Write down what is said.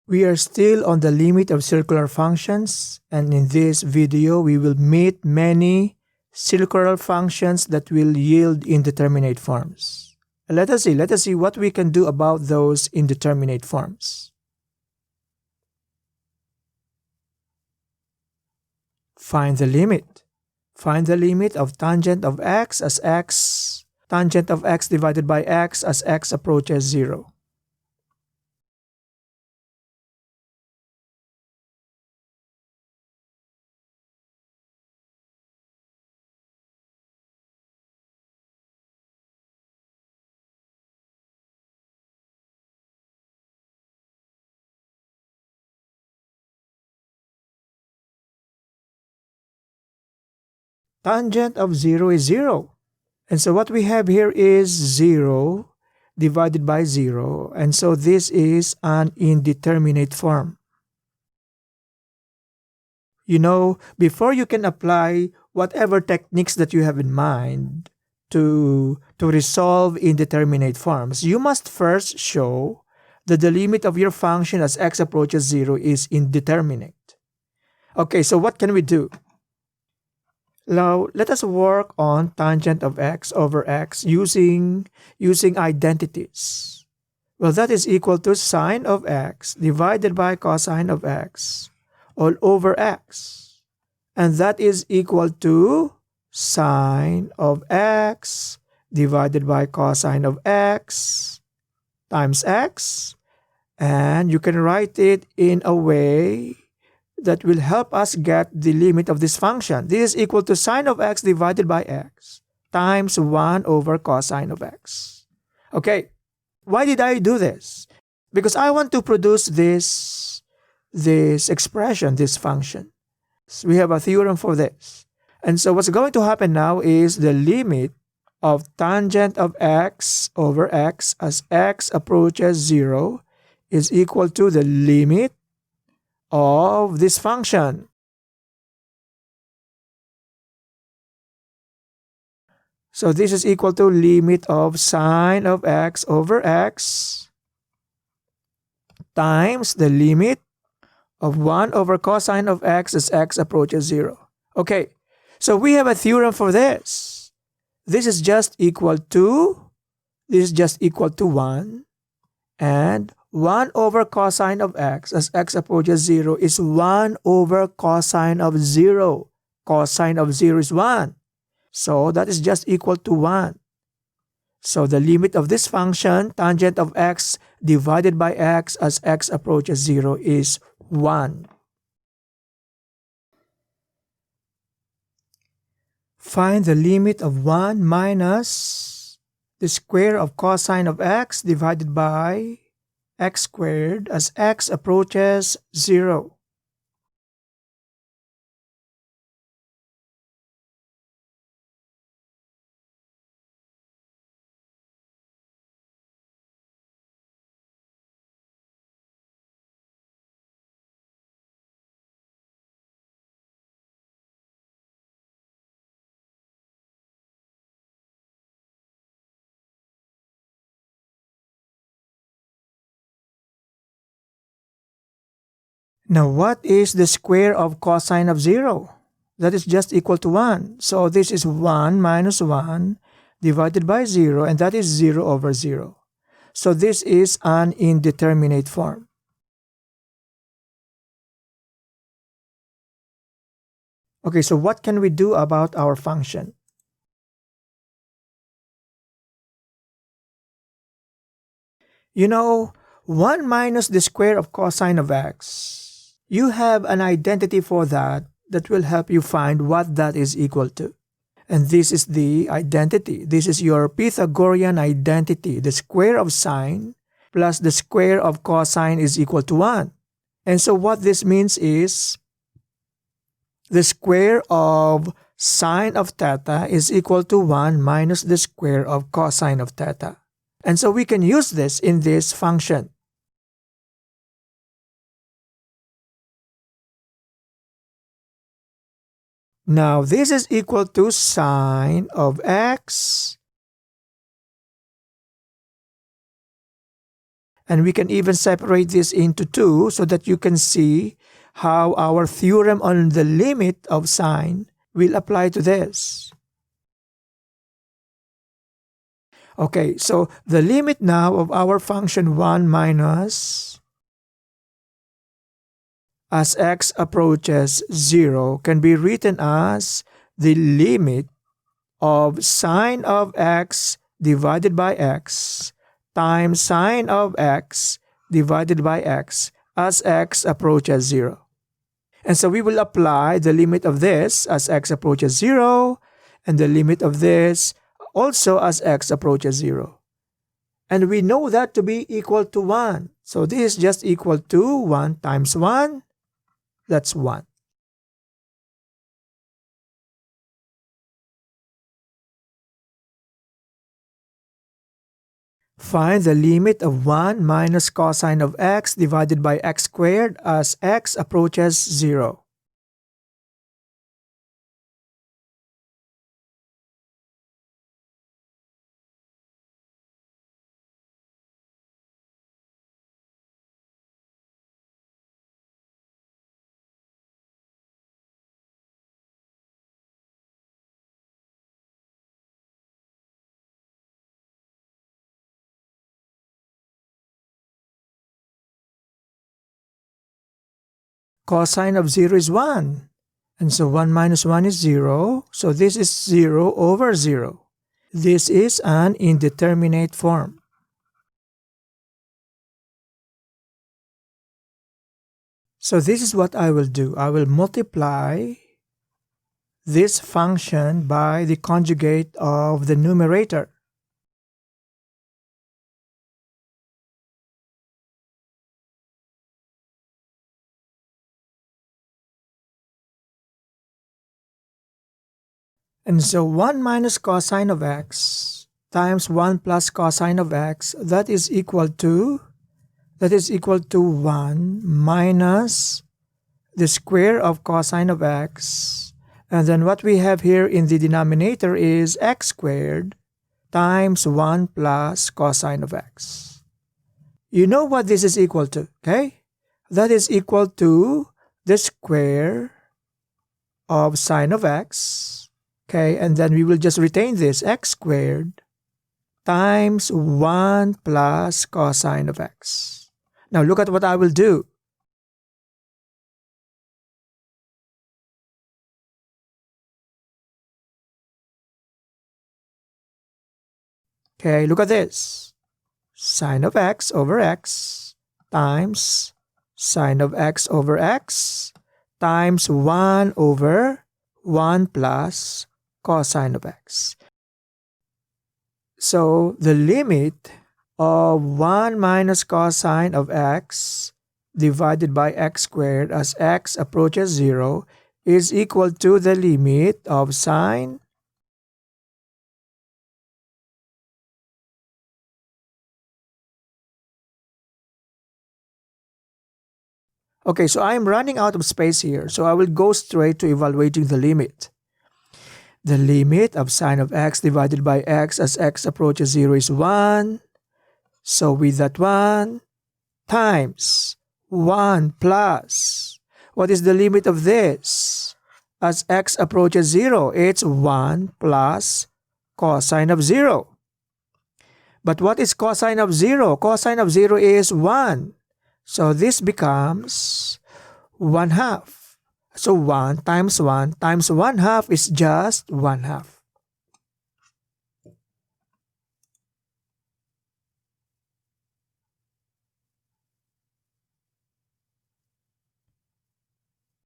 We are still on the limit of circular functions, and in this video we will meet many circular functions that will yield indeterminate forms. Let us see what we can do about those indeterminate forms. Find the limit. Find the limit of tangent of x as x, tangent of x divided by x as x approaches 0. Tangent of 0 is 0. And so what we have here is 0 divided by 0. And so this is an indeterminate form. You know, before you can apply whatever techniques that you have in mind to resolve indeterminate forms, you must first show that the limit of your function as x approaches 0 is indeterminate. Okay, so what can we do? Now, let us work on tangent of x over x using identities. Well, that is equal to sine of x divided by cosine of x all over x. And that is equal to sine of x divided by cosine of x times x. And you can write it in a way that will help us get the limit of this function. This is equal to sine of x divided by x times 1 over cosine of x. Okay, why did I do this? Because I want to produce this expression, this function. So we have a theorem for this. And so what's going to happen now is the limit of tangent of x over x as x approaches 0 is equal to the limit of this function. So this is equal to limit of sine of x over x times the limit of 1 over cosine of x as x approaches 0. Okay, so we have a theorem for this. This is just equal to 1, and 1 over cosine of x as x approaches 0 is 1 over cosine of 0. Cosine of 0 is 1. So that is just equal to 1. So the limit of this function, tangent of x divided by x as x approaches 0 is 1. Find the limit of 1 minus the square of cosine of x divided by x squared as x approaches 0. Now, what is the square of cosine of 0? That is just equal to 1. So this is 1 minus 1 divided by 0, and that is 0 over 0. So this is an indeterminate form. Okay, so what can we do about our function? You know, 1 minus the square of cosine of x. You have an identity for that will help you find what that is equal to. And this is the identity. This is your Pythagorean identity. The square of sine plus the square of cosine is equal to 1. And so what this means is the square of sine of theta is equal to 1 minus the square of cosine of theta. And so we can use this in this function. Now, this is equal to sine of x And we can even separate this into two so that you can see how our theorem on the limit of sine will apply to this. Okay, so the limit now of our function 1 minus as x approaches 0 can be written as the limit of sine of x divided by x times sine of x divided by x as x approaches 0. And so we will apply the limit of this as x approaches 0 and the limit of this also as x approaches 0. And we know that to be equal to 1. So this is just equal to 1 times 1. That's 1. Find the limit of 1 minus cosine of x divided by x squared as x approaches 0. Cosine of 0 is 1. And so 1 minus 1 is 0. So this is 0 over 0. This is an indeterminate form. So this is what I will do. I will multiply this function by the conjugate of the numerator. And so 1 minus cosine of x times 1 plus cosine of x, that is equal to 1 minus the square of cosine of x. And then what we have here in the denominator is x squared times 1 plus cosine of x. You know what this is equal to, okay? That is equal to the square of sine of x. Okay, and then we will just retain this x squared times 1 plus cosine of x. Now look at what I will do. Okay, look at this. Sine of x over x times sine of x over x times 1 over 1 plus cosine of x. So the limit of 1 minus cosine of x divided by x squared as x approaches 0 is equal to the limit of sine Okay, so I'm running out of space here, so I will go straight to evaluating the limit. The limit of sine of x divided by x as x approaches 0 is 1. So with that 1 times 1 plus, what is the limit of this? As x approaches 0, it's 1 plus cosine of 0. But what is cosine of 0? Cosine of 0 is 1. So this becomes 1/2. So 1 times 1 times 1/2 is just 1/2.